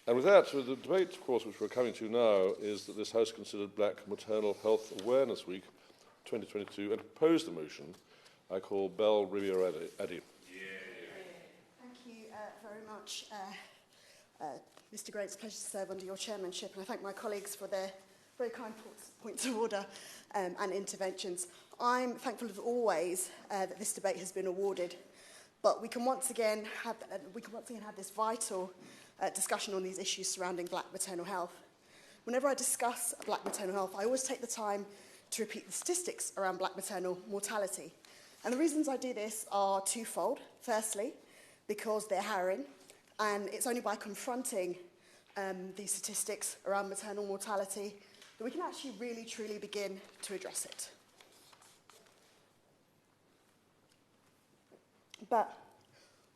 And with that, the debate, of course, which we're coming to now is that this House considered Black Maternal Health Awareness Week 2022 and proposed a motion I call Bell Ribeiro-Addy. Thank you very much, Mr. Gray. It's a pleasure to serve under your chairmanship, and I thank my colleagues for their very kind points of order and interventions. I'm thankful as always that this debate has been awarded, but we can once again have this vital discussion on these issues surrounding black maternal health. Whenever I discuss black maternal health, I always take the time to repeat the statistics around black maternal mortality. And the reasons I do this are twofold. Firstly, because they're harrowing, and it's only by confronting these statistics around maternal mortality that we can actually really, truly begin to address it. But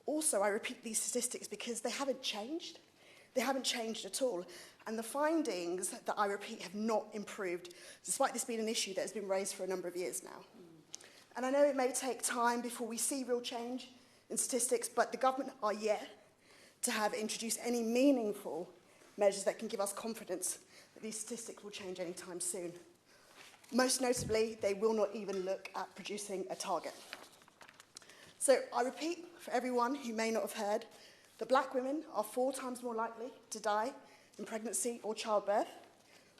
also, I repeat these statistics because they haven't changed. They haven't changed at all. And the findings that I repeat have not improved, despite this being an issue that has been raised for a number of years now. And I know it may take time before we see real change in statistics, but the government are yet to have introduced any meaningful measures that can give us confidence that these statistics will change anytime soon. Most notably, they will not even look at producing a target. So I repeat, for everyone who may not have heard, that black women are 4 times more likely to die in pregnancy or childbirth.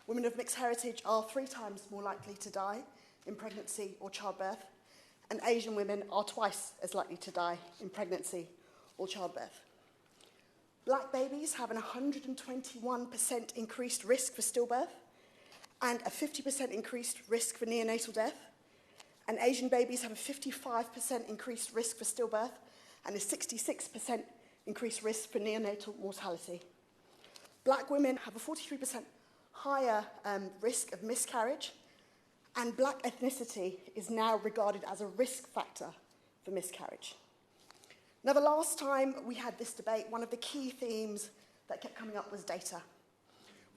Women of mixed heritage are 3 times more likely to die in pregnancy or childbirth. And Asian women are twice as likely to die in pregnancy or childbirth. Black babies have an 121% increased risk for stillbirth and a 50% increased risk for neonatal death. And Asian babies have a 55% increased risk for stillbirth and a 66% increased risk for neonatal mortality. Black women have a 43% higher risk of miscarriage, and black ethnicity is now regarded as a risk factor for miscarriage. Now, the last time we had this debate, one of the key themes that kept coming up was data.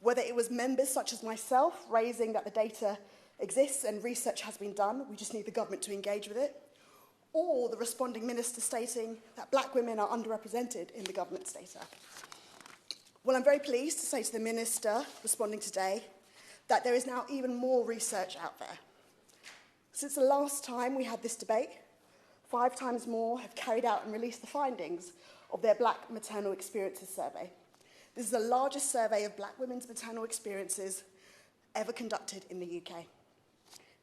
Whether it was members such as myself raising that the data exists and research has been done, we just need the government to engage with it, or the responding minister stating that black women are underrepresented in the government's data. Well, I'm very pleased to say to the minister responding today that there is now even more research out there. Since the last time we had this debate, 5 times more have carried out and released the findings of their Black Maternal Experiences Survey. This is the largest survey of black women's maternal experiences ever conducted in the UK.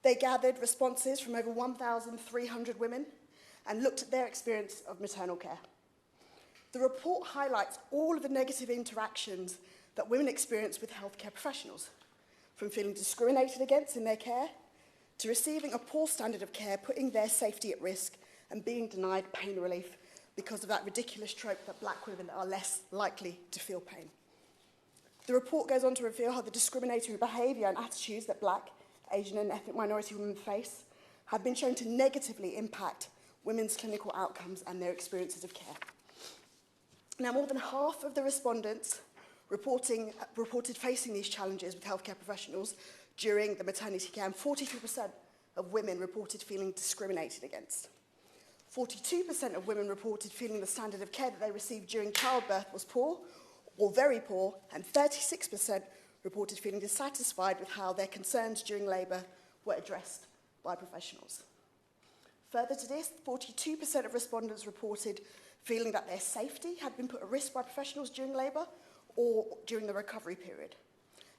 They gathered responses from over 1,300 women and looked at their experience of maternal care. The report highlights all of the negative interactions that women experience with healthcare professionals, from feeling discriminated against in their care to receiving a poor standard of care, putting their safety at risk and being denied pain relief because of that ridiculous trope that black women are less likely to feel pain. The report goes on to reveal how the discriminatory behaviour and attitudes that black, Asian and ethnic minority women face have been shown to negatively impact women's clinical outcomes and their experiences of care. Now, more than half of the respondents reported facing these challenges with healthcare professionals during the maternity care, and 43% of women reported feeling discriminated against. 42% of women reported feeling the standard of care that they received during childbirth was poor or very poor, and 36% reported feeling dissatisfied with how their concerns during labour were addressed by professionals. Further to this, 42% of respondents reported feeling that their safety had been put at risk by professionals during labour or during the recovery period.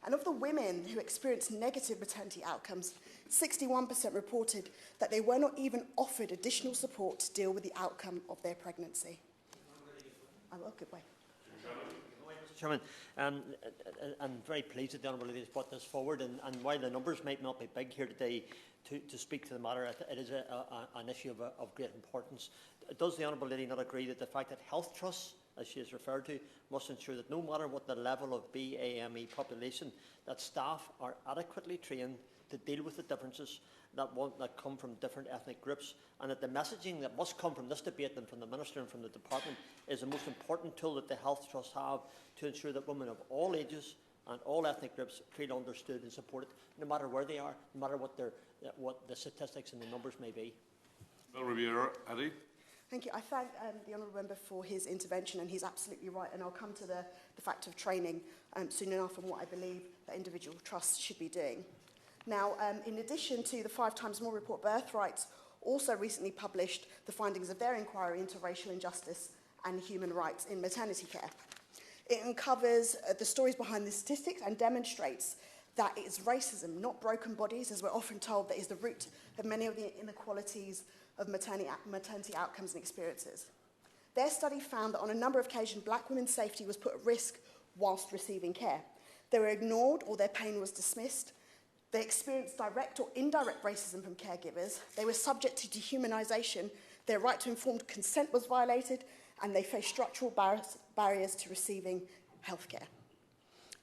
And of the women who experienced negative maternity outcomes, 61% reported that they were not even offered additional support to deal with the outcome of their pregnancy. I will, good way. Mr. Chairman, I'm very pleased that the Honourable Lady has brought this forward, and while the numbers might not be big here today to speak to the matter, it is an issue of great importance. Does the Honourable Lady not agree that the fact that health trusts, as she has referred to, must ensure that no matter what the level of BAME population, that staff are adequately trained to deal with the differences that come from different ethnic groups, and that the messaging that must come from this debate and from the Minister and from the Department is the most important tool that the health trusts have to ensure that women of all ages and all ethnic groups feel understood and supported, no matter where they are, no matter what the statistics and the numbers may be. Ribeiro-Addy. Thank you. I thank the Honourable Member for his intervention, and he's absolutely right. And I'll come to the fact of training soon enough and what I believe that individual trusts should be doing. Now, in addition to the 5 Times More report, Birthrights also recently published the findings of their inquiry into racial injustice and human rights in maternity care. It uncovers the stories behind the statistics and demonstrates that it is racism, not broken bodies, as we're often told, that is the root of many of the inequalities of maternity outcomes and experiences. Their study found that on a number of occasions, black women's safety was put at risk whilst receiving care. They were ignored or their pain was dismissed. They experienced direct or indirect racism from caregivers. They were subject to dehumanisation. Their right to informed consent was violated, and they faced structural barriers to receiving healthcare.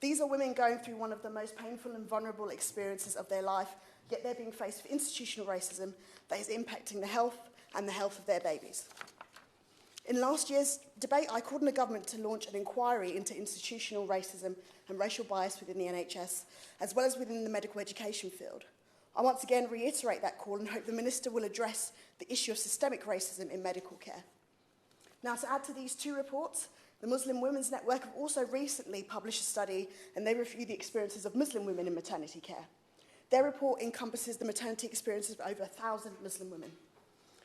These are women going through one of the most painful and vulnerable experiences of their life, yet they're being faced with institutional racism that is impacting the health and the health of their babies. In last year's debate, I called on the government to launch an inquiry into institutional racism and racial bias within the NHS, as well as within the medical education field. I once again reiterate that call and hope the Minister will address the issue of systemic racism in medical care. Now, to add to these 2 reports, the Muslim Women's Network have also recently published a study, and they review the experiences of Muslim women in maternity care. Their report encompasses the maternity experiences of over 1,000 Muslim women.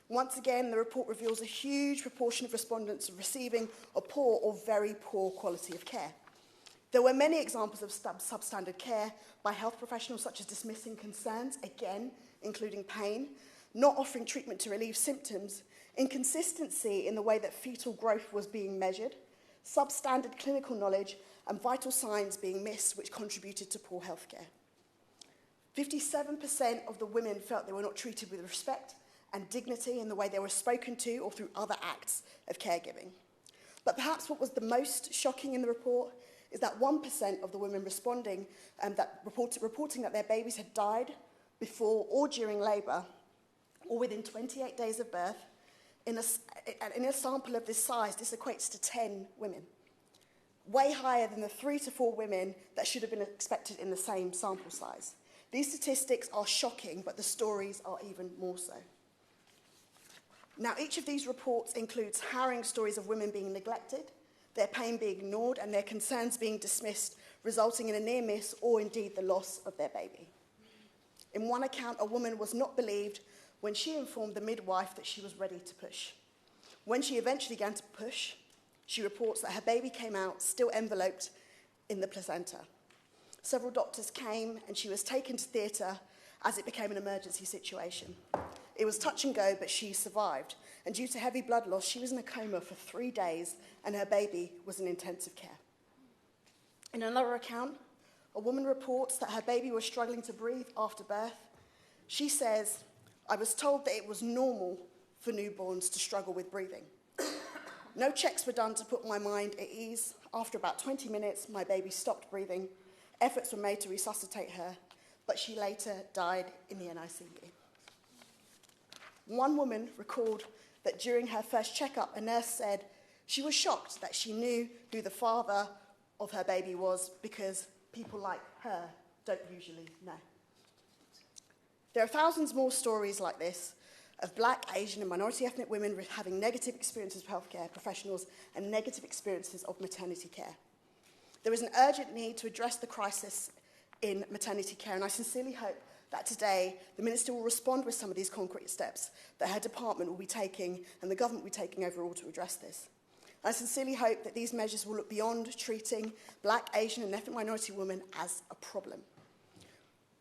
Once again, the report reveals a huge proportion of respondents receiving a poor or very poor quality of care. There were many examples of substandard care by health professionals, such as dismissing concerns, again, including pain, not offering treatment to relieve symptoms, inconsistency in the way that fetal growth was being measured, substandard clinical knowledge, and vital signs being missed, which contributed to poor healthcare. 57% of the women felt they were not treated with respect and dignity in the way they were spoken to or through other acts of caregiving. But perhaps what was the most shocking in the report is that 1% of the women responding reporting that their babies had died before or during labour or within 28 days of birth. In a sample of this size, this equates to 10 women, way higher than the 3 to 4 women that should have been expected in the same sample size. These statistics are shocking, but the stories are even more so. Now, each of these reports includes harrowing stories of women being neglected, their pain being ignored, and their concerns being dismissed, resulting in a near miss or indeed the loss of their baby. In one account, a woman was not believed when she informed the midwife that she was ready to push. When she eventually began to push, she reports that her baby came out still enveloped in the placenta. Several doctors came and she was taken to theatre as it became an emergency situation. It was touch and go, but she survived. And due to heavy blood loss, she was in a coma for 3 days and her baby was in intensive care. In another account, a woman reports that her baby was struggling to breathe after birth. She says, "I was told that it was normal for newborns to struggle with breathing. No checks were done to put my mind at ease. After about 20 minutes, my baby stopped breathing. Efforts were made to resuscitate her, but she later died in the NICU." One woman recalled that during her first checkup, a nurse said she was shocked that she knew who the father of her baby was because people like her don't usually know. There are thousands more stories like this of Black, Asian and minority ethnic women having negative experiences of healthcare professionals and negative experiences of maternity care. There is an urgent need to address the crisis in maternity care, and I sincerely hope that today the Minister will respond with some of these concrete steps that her department will be taking and the government will be taking overall to address this. I sincerely hope that these measures will look beyond treating Black, Asian and ethnic minority women as a problem.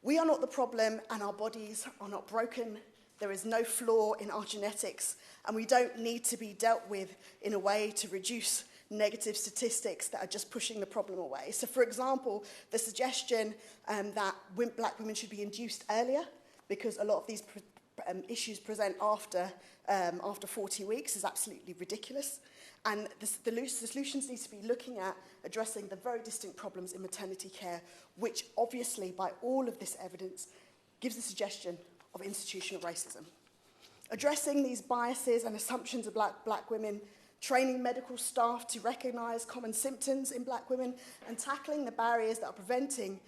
We are not the problem and our bodies are not broken. There is no flaw in our genetics and we don't need to be dealt with in a way to reduce negative statistics that are just pushing the problem away. So, for example, the suggestion that Black women should be induced earlier because a lot of these issues present after 40 weeks is absolutely ridiculous. And the solutions need to be looking at addressing the very distinct problems in maternity care, which obviously, by all of this evidence, gives the suggestion of institutional racism. Addressing these biases and assumptions of Black women, training medical staff to recognise common symptoms in Black women, and tackling the barriers that are preventing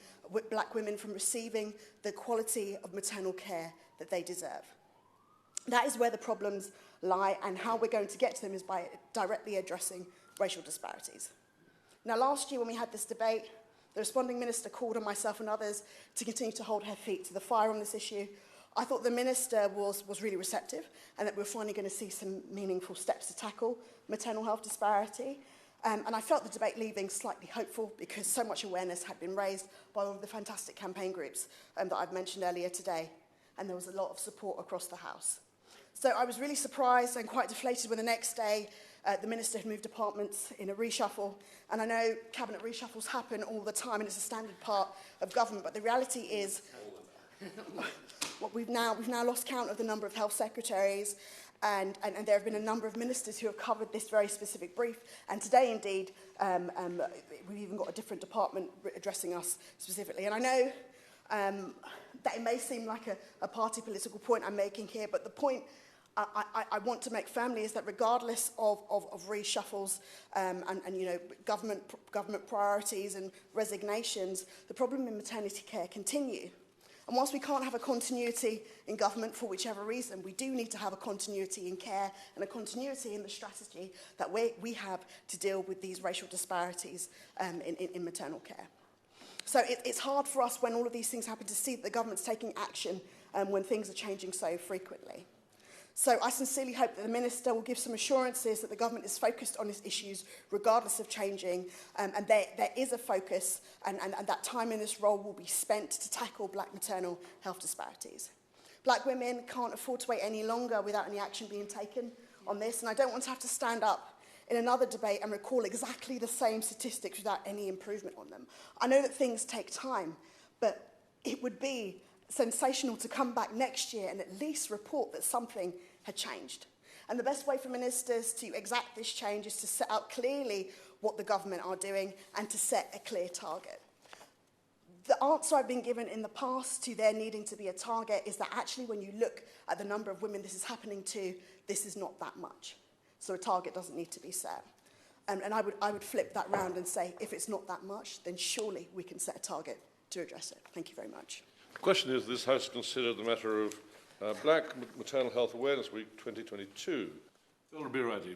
Black women from receiving the quality of maternal care that they deserve. That is where the problems lie, and how we're going to get to them is by directly addressing racial disparities. Now, last year when we had this debate, the responding minister called on myself and others to continue to hold her feet to the fire on this issue. I thought the minister was really receptive and that we're finally going to see some meaningful steps to tackle maternal health disparity. And I felt the debate leaving slightly hopeful because so much awareness had been raised by all of the fantastic campaign groups that I've mentioned earlier today. And there was a lot of support across the House. So I was really surprised and quite deflated when the next day the minister had moved departments in a reshuffle. And I know cabinet reshuffles happen all the time and it's a standard part of government, but the reality is we've now lost count of the number of health secretaries, and there have been a number of ministers who have covered this very specific brief. And today, indeed, we've even got a different department addressing us specifically. And I know that it may seem like a party political point I'm making here, but the point I want to make firmly is that regardless of reshuffles and you know, government priorities and resignations, the problem in maternity care continue. And whilst we can't have a continuity in government for whichever reason, we do need to have a continuity in care and a continuity in the strategy that we have to deal with these racial disparities in maternal care. So it's hard for us when all of these things happen to see that the government's taking action when things are changing so frequently. So I sincerely hope that the Minister will give some assurances that the government is focused on these issues regardless of changing, and there is a focus and that time in this role will be spent to tackle black maternal health disparities. Black women can't afford to wait any longer without any action being taken on this, and I don't want to have to stand up in another debate and recall exactly the same statistics without any improvement on them. I know that things take time, but it would be sensational to come back next year and at least report that something had changed. And the best way for ministers to exact this change is to set out clearly what the government are doing and to set a clear target. The answer I've been given in the past to there needing to be a target is that actually when you look at the number of women this is happening to, this is not that much. So a target doesn't need to be set. And I would flip that round and say, if it's not that much, then surely we can set a target to address it. Thank you very much. The question is, this House considered the matter of Black Maternal Health Awareness Week 2022. Ribeiro-Addy.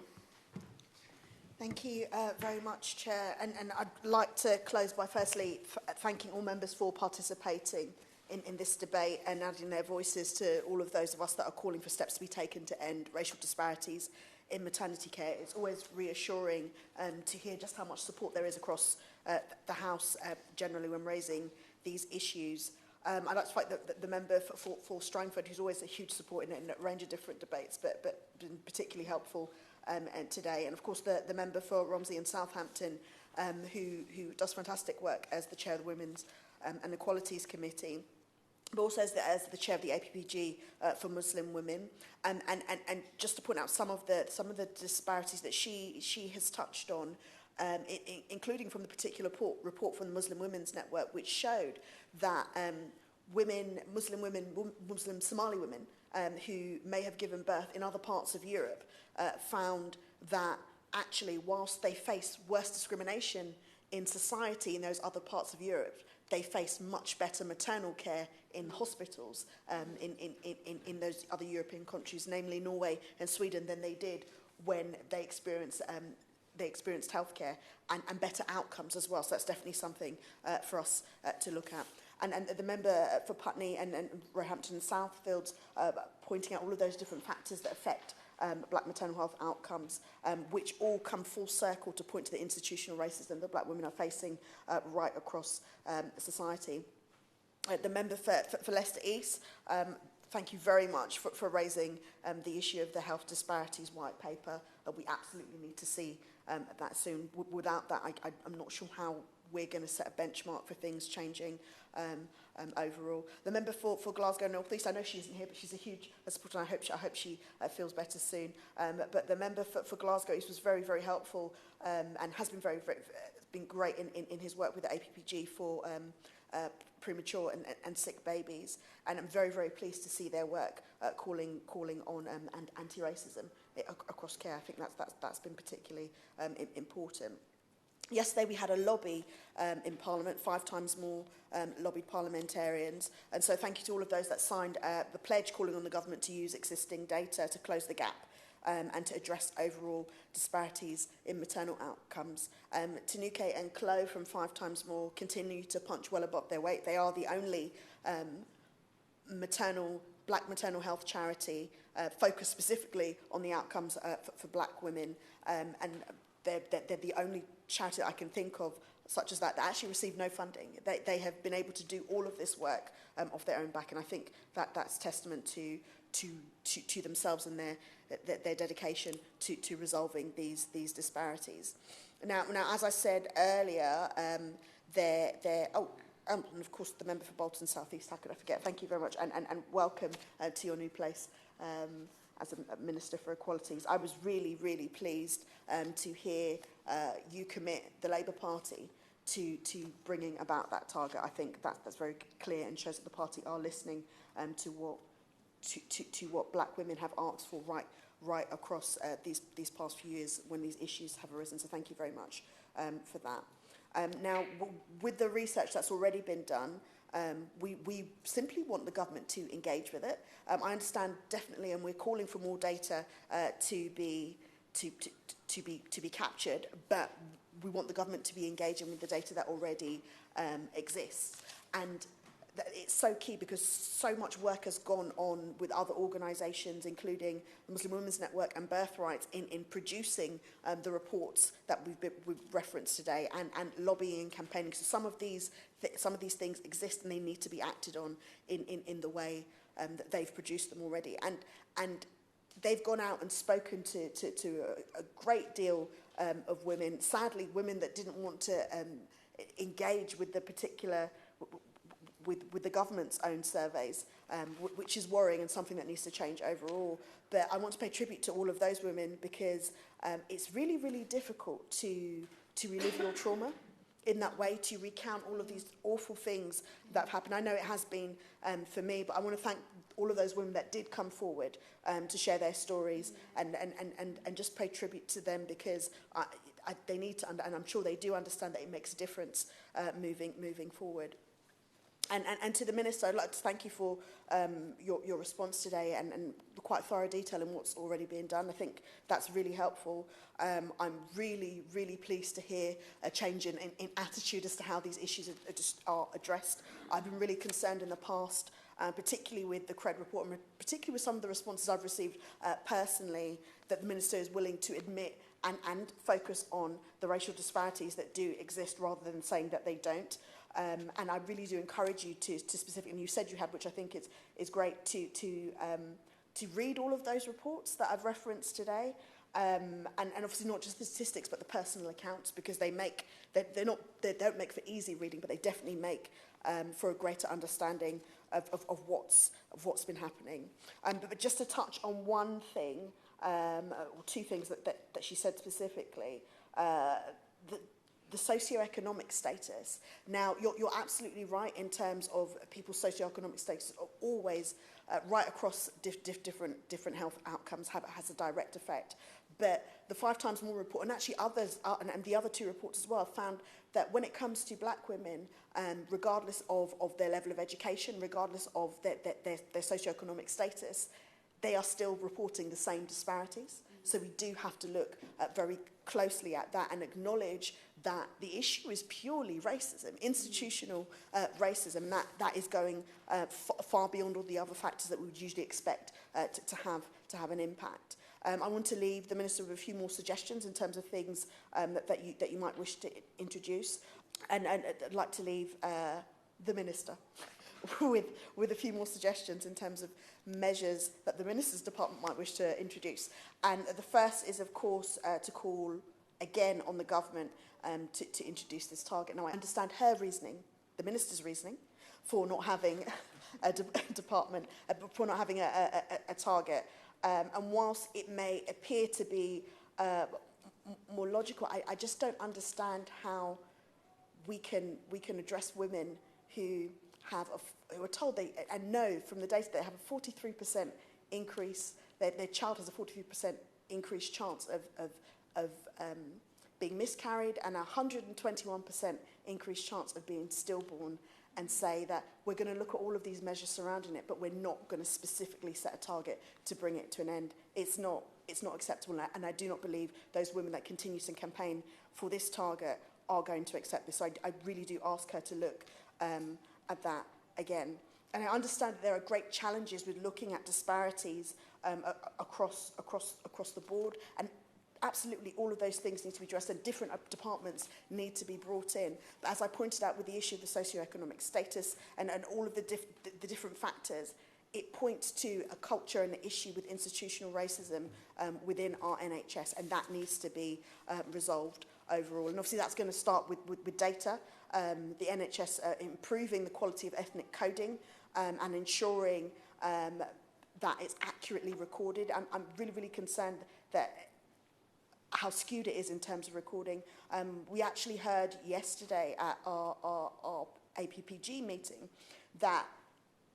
Thank you very much, Chair. And I'd like to close by firstly thanking all members for participating in this debate and adding their voices to all of those of us that are calling for steps to be taken to end racial disparities in maternity care. It's always reassuring to hear just how much support there is across the House generally when raising these issues. I'd like to thank the member for Strangford, who's always a huge support in a range of different debates, but been particularly helpful today. And of course, the member for Romsey and Southampton, who does fantastic work as the chair of the Women's and Equalities Committee, but also as the chair of the APPG for Muslim women. And just to point out some of the disparities that she has touched on, including from the particular report from the Muslim Women's Network, which showed that Muslim Somali women who may have given birth in other parts of Europe found that actually whilst they face worse discrimination in society in those other parts of Europe, they face much better maternal care in hospitals in those other European countries, namely Norway and Sweden, than they did when they experienced healthcare and better outcomes as well. So that's definitely something for us to look at. And the member for Putney and Roehampton and Southfields pointing out all of those different factors that affect black maternal health outcomes, which all come full circle to point to the institutional racism that black women are facing right across society. The member for Leicester East, thank you very much for raising the issue of the health disparities white paper. We absolutely need to see that soon. Without that, I'm not sure how we're going to set a benchmark for things changing overall. The member for Glasgow North East, I know she isn't here, but she's a huge supporter, and I hope she feels better soon. But the member for Glasgow East was very, very helpful and has been been great in his work with the APPG for premature and sick babies. And I'm very, very pleased to see their work calling on anti-racism across care. I think that's been particularly important. Yesterday we had a lobby in Parliament, 5 times more lobbied parliamentarians, and so thank you to all of those that signed the pledge calling on the government to use existing data to close the gap and to address overall disparities in maternal outcomes. Tanuke and Chloe from 5 Times More continue to punch well above their weight. They are the only Black maternal health charity focused specifically on the outcomes for Black women, and they're the only charity I can think of such as that actually receive no funding. They have been able to do all of this work off their own back, and I think that's testament to themselves and their dedication to resolving these disparities. Now, as I said earlier, and of course the member for Bolton South East, how could I forget? Thank you very much, and welcome to your new place as a Minister for Equalities. I was really, really pleased to hear you commit the Labour Party to bringing about that target. I think that's very clear and shows that the party are listening to what Black women have asked for right across these past few years when these issues have arisen. So thank you very much for that. Now, with the research that's already been done, we simply want the government to engage with it. I understand definitely, and we're calling for more data to be captured, but we want the government to be engaging with the data that already exists. And it's so key because so much work has gone on with other organisations, including the Muslim Women's Network and Birthright, in producing the reports that we've referenced today, and lobbying and campaigning. So some of these things exist and they need to be acted on in the way that they've produced them already. And they've gone out and spoken to a great deal of women. Sadly, women that didn't want to engage with the particular with the government's own surveys, which is worrying and something that needs to change overall. But I want to pay tribute to all of those women because it's really, really difficult to relive your trauma in that way, to recount all of these awful things that have happened. I know it has been for me, but I want to thank all of those women that did come forward to share their stories and just pay tribute to them because they need to, and I'm sure they do understand that it makes a difference moving forward. And to the Minister, I'd like to thank you for your response today and the quite thorough detail in what's already being done. I think that's really helpful. I'm really, really pleased to hear a change in attitude as to how these issues are addressed. I've been really concerned in the past, particularly with the CRED report, and particularly with some of the responses I've received personally, that the Minister is willing to admit and focus on the racial disparities that do exist rather than saying that they don't. And I really do encourage you to specifically, and you said you had, which I think is great, to read all of those reports that I've referenced today, and obviously not just the statistics but the personal accounts, because they don't make for easy reading, but they definitely make for a greater understanding of what's been happening. But just to touch on one thing, or two things that she said specifically. The socioeconomic status. Now, you're absolutely right in terms of people's socioeconomic status are always right across different health outcomes has a direct effect. But the 5 Times More report, and actually others, and the other 2 reports as well, found that when it comes to Black women, regardless of their level of education, regardless of their socioeconomic status, they are still reporting the same disparities. So we do have to look very closely at that and acknowledge that the issue is purely racism, institutional racism, and that is going far beyond all the other factors that we would usually expect to have an impact. I want to leave the Minister with a few more suggestions in terms of things that you might wish to introduce, and I'd like to leave the Minister with a few more suggestions in terms of measures that the Minister's Department might wish to introduce. And the first is, of course, to call again on the government to introduce this target. Now, I understand her reasoning, the Minister's reasoning, for not having a department, for not having a target. And whilst it may appear to be more logical, I just don't understand how we can address women who are told and know from the data they have a 43% increase, their child has a 43% increased chance of being miscarried and a 121% increased chance of being stillborn, and say that we're going to look at all of these measures surrounding it, but we're not going to specifically set a target to bring it to an end. It's not it's not acceptable, and I do not believe those women that continue to campaign for this target are going to accept this. So I really do ask her to look at that again. And I understand that there are great challenges with looking at disparities across the board, and absolutely all of those things need to be addressed, and different departments need to be brought in. But as I pointed out with the issue of the socioeconomic status and all of the different factors, it points to a culture and an issue with institutional racism within our NHS, and that needs to be resolved overall. And obviously that's going to start with data, the NHS improving the quality of ethnic coding and ensuring that it's accurately recorded. I'm really, really concerned that how skewed it is in terms of recording. We actually heard yesterday at our APPG meeting that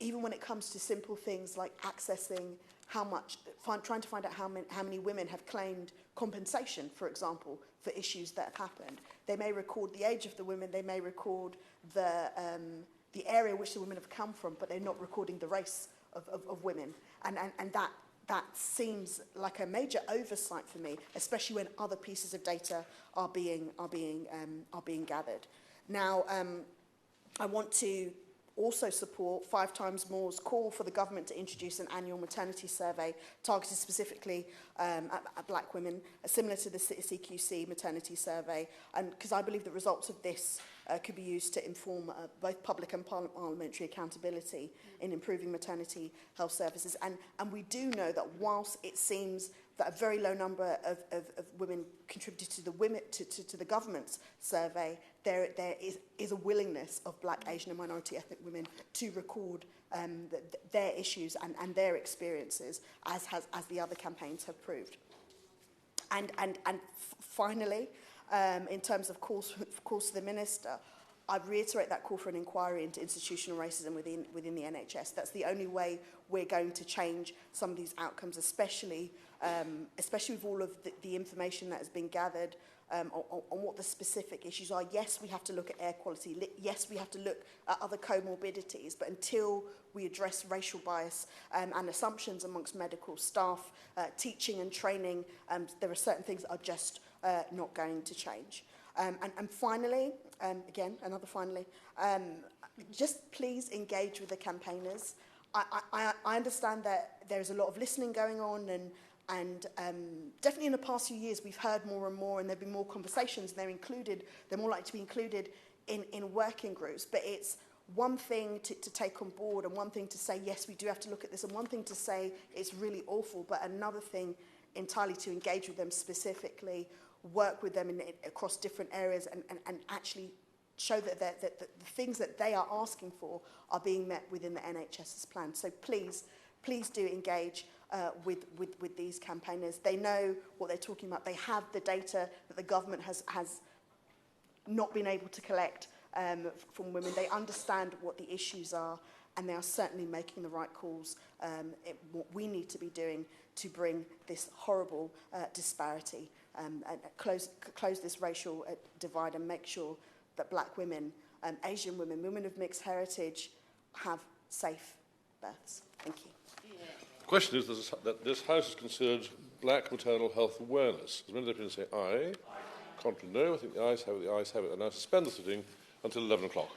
even when it comes to simple things like accessing trying to find out how many women have claimed compensation, for example, for issues that have happened. They may record the age of the women, they may record the area which the women have come from, but they're not recording the race of women. And that seems like a major oversight for me, especially when other pieces of data are being gathered. Now, I want to also support 5 Times More's call for the government to introduce an annual maternity survey targeted specifically at black women, similar to the CQC maternity survey, and because I believe the results of this could be used to inform both public and parliamentary accountability in improving maternity health services. And we do know that whilst it seems that a very low number of women contributed to the government's survey, there is a willingness of black, Asian and minority ethnic women to record their issues and their experiences, as the other campaigns have proved. And finally, in terms of calls to the Minister, I reiterate that call for an inquiry into institutional racism within the NHS. That's the only way we're going to change some of these outcomes, especially with all of the information that has been gathered on what the specific issues are. Yes, we have to look at air quality. Yes, we have to look at other comorbidities. But until we address racial bias and assumptions amongst medical staff, teaching and training, there are certain things that are just not going to change. And finally, again, another finally, just please engage with the campaigners. I understand that there's a lot of listening going on, and definitely in the past few years we've heard more and more, and there have been more conversations, and they're more likely to be included in working groups. But it's one thing to take on board, and one thing to say, yes, we do have to look at this, and one thing to say it's really awful, but another thing entirely to engage with them specifically, work with them across different areas, and actually show that the things that they are asking for are being met within the NHS's plan. So please do engage with these campaigners. They know what they're talking about. They have the data that the government has not been able to collect from women. They understand what the issues are, and they are certainly making the right calls. What we need to be doing to bring this horrible disparity and close this racial divide, and make sure that black women, Asian women, women of mixed heritage have safe births. Thank you. The question is that this House has considered Black Maternal Health Awareness. As many deputies say aye. Contrary no. I think the ayes have it. The ayes have it. I now suspend the sitting until 11 o'clock.